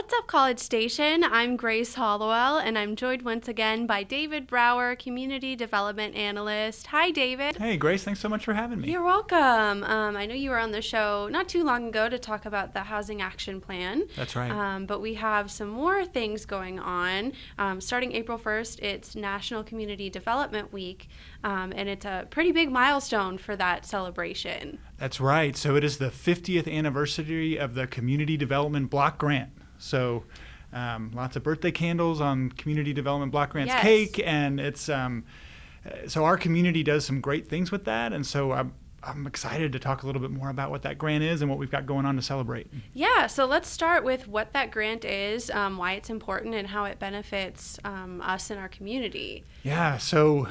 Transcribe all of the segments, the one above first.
What's up, College Station? I'm Grace Hollowell, and I'm joined once again by David Brower, Community Development Analyst. Hi, David. Hey, Grace, thanks so much for having me. You're welcome. I know you were on the show not too long ago to talk about the Housing Action Plan. That's right. But we have some more things going on. Starting April 1st, it's National Community Development Week, and it's a pretty big milestone for that celebration. That's right. So it is the 50th anniversary of the Community Development Block Grant. So lots of birthday candles on Community Development Block Grant's cake, and it's so our community does some great things with that, and so I'm excited to talk a little bit more about what that grant is and what we've got going on to celebrate. Yeah, so let's start with what that grant is, why it's important, and how it benefits us and our community. Yeah, so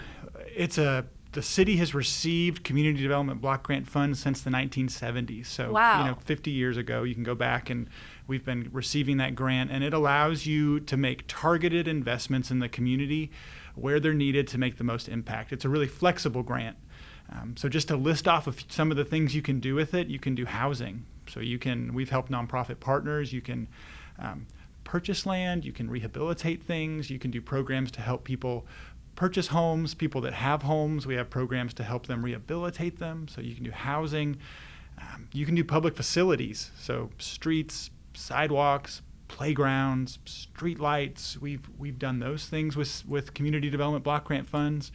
the city has received Community Development Block Grant funds since the 1970s. So, wow. 50 years ago, you can go back and we've been receiving that grant, and it allows you to make targeted investments in the community where they're needed to make the most impact. It's a really flexible grant. So just to list off some of the things you can do with it, you can do housing. So we've helped nonprofit partners. You can purchase land. You can rehabilitate things. You can do programs to help people purchase homes, people that have homes. We have programs to help them rehabilitate them. So you can do housing. You can do public facilities. So streets, sidewalks, playgrounds, street lights. We've done those things with Community Development Block Grant funds.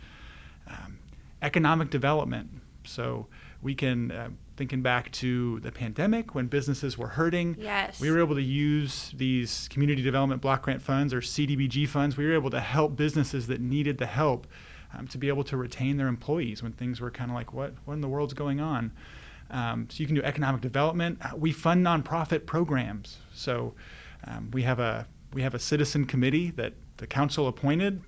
Economic development. So we can, thinking back to the pandemic when businesses were hurting, yes, we were able to use these Community Development Block Grant funds or CDBG funds. We were able to help businesses that needed the help to be able to retain their employees when things were kind of like, what in the world's going on? So you can do economic development. We fund nonprofit programs. So we have a citizen committee that the council appointed.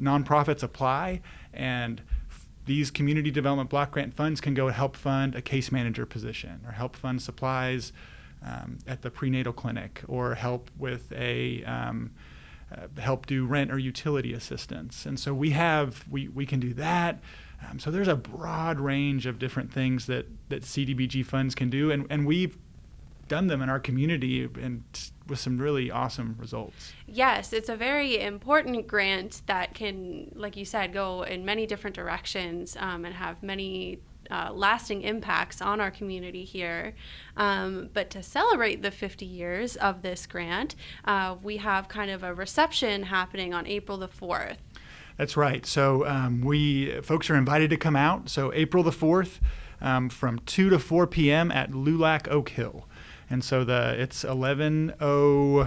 Nonprofits apply, and these Community Development Block Grant funds can go help fund a case manager position or help fund supplies at the prenatal clinic or help with help do rent or utility assistance. And so we can do that. So there's a broad range of different things that CDBG funds can do, and we've done them in our community and with some really awesome results. Yes, it's a very important grant that can, like you said, go in many different directions and have many lasting impacts on our community here. But to celebrate the 50 years of this grant, we have kind of a reception happening on April the 4th. That's right. So folks are invited to come out. So April the 4th from 2 to 4 p.m. at LULAC Oak Hill. And so it's 110, let me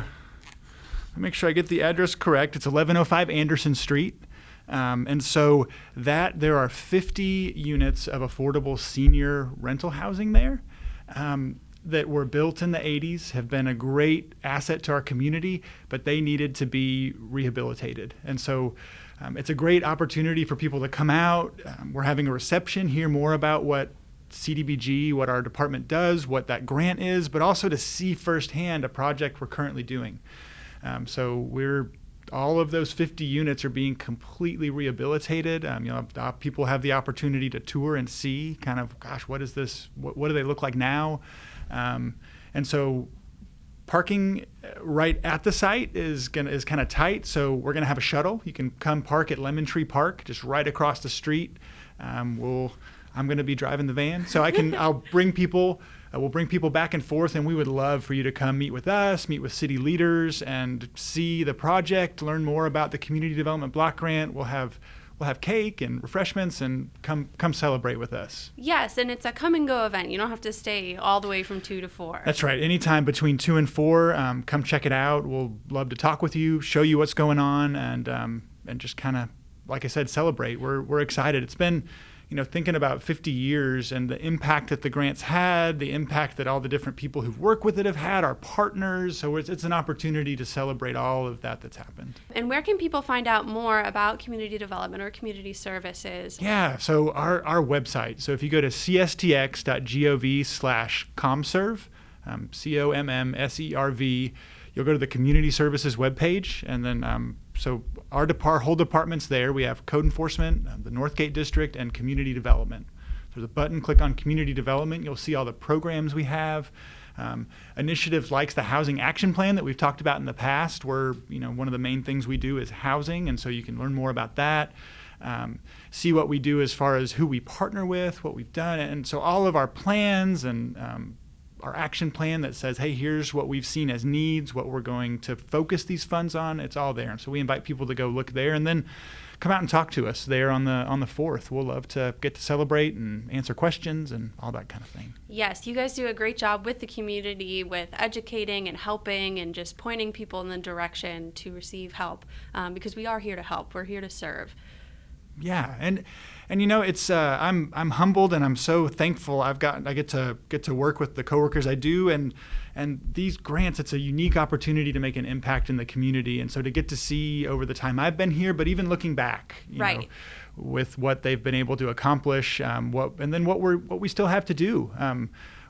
make sure I get the address correct. It's 1105 Anderson Street. And so there are 50 units of affordable senior rental housing there that were built in the 80s, have been a great asset to our community, but they needed to be rehabilitated. And so it's a great opportunity for people to come out. We're having a reception, hear more about what CDBG, what our department does, what that grant is, but also to see firsthand a project we're currently doing. So all of those 50 units are being completely rehabilitated. People have the opportunity to tour and see kind of, gosh, what is this? What do they look like now? And so parking right at the site is kind of tight. So we're going to have a shuttle. You can come park at Lemon Tree Park, just right across the street. I'm going to be driving the van, so I'll bring people. We'll bring people back and forth, and we would love for you to come meet with us, meet with city leaders, and see the project, learn more about the Community Development Block Grant. We'll have cake and refreshments, and come celebrate with us. Yes, and it's a come and go event. You don't have to stay all the way from 2 to 4. That's right. Anytime between 2 and 4, come check it out. We'll love to talk with you, show you what's going on, and just kind of, like I said, celebrate. We're excited. It's been, thinking about 50 years and the impact that the grant's had, the impact that all the different people who've worked with it have had, our partners. So it's an opportunity to celebrate all of that's happened. And where can people find out more about community development or community services? Yeah, so our website. So if you go to cstx.gov/CommServe, COMMSERV, you'll go to the Community Services webpage, and then so our whole department's there. We have code enforcement, the Northgate District, and community development. There's a button, click on community development. You'll see all the programs we have. Initiatives like the Housing Action Plan that we've talked about in the past, where one of the main things we do is housing, and so you can learn more about that. See what we do as far as who we partner with, what we've done, and so all of our plans and our action plan that says, hey, here's what we've seen as needs, what we're going to focus these funds on, it's all there. And so we invite people to go look there and then come out and talk to us there on the 4th. We'll love to get to celebrate and answer questions and all that kind of thing. Yes, you guys do a great job with the community, with educating and helping and just pointing people in the direction to receive help, because we are here to help. We're here to serve. Yeah, and it's I'm humbled and I'm so thankful. I get to work with the coworkers I do, and these grants, it's a unique opportunity to make an impact in the community, and so to get to see over the time I've been here, but even looking back, with what they've been able to accomplish, what we still have to do.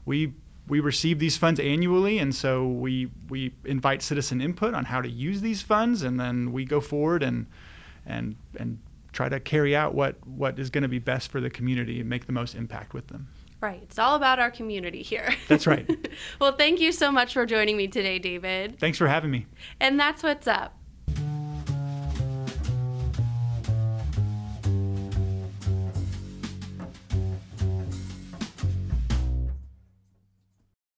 We receive these funds annually, and so we invite citizen input on how to use these funds, and then we go forward and try to carry out what is going to be best for the community and make the most impact with them. Right. It's all about our community here. That's right. Well, thank you so much for joining me today, David. Thanks for having me. And that's what's up.